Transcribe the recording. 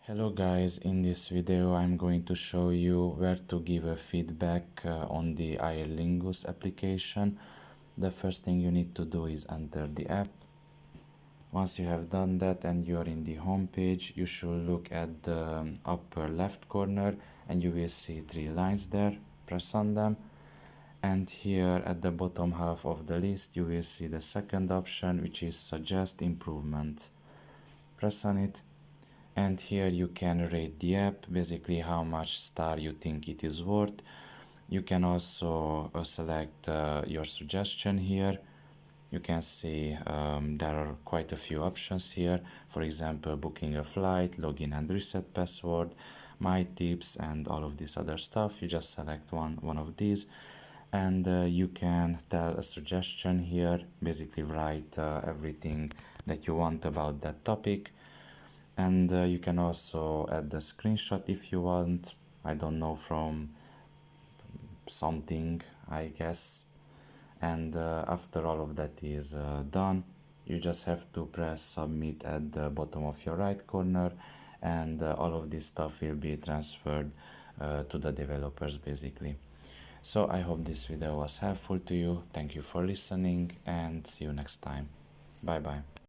Hello guys, in this video I'm going to show you where to give a feedback on the AerLingus application. The first thing you need to do is enter the app. Once you have done that and you're in the home page, you should look at the upper left corner and you will see three lines there. Press on them, and here at the bottom half of the list you will see the second option, which is suggest improvements. Press on it. And here you can rate the app, basically how much star you think it is worth. You can also select your suggestion here. You can see there are quite a few options here. For example, booking a flight, login and reset password, my tips, and all of this other stuff. You just select one of these, and you can tell a suggestion here, basically write everything that you want about that topic. And you can also add the screenshot if you want, I don't know, from something, I guess. And after all of that is done, you just have to press submit at the bottom of your right corner, and all of this stuff will be transferred to the developers basically. So I hope this video was helpful to you. Thank you for listening and see you next time. Bye bye.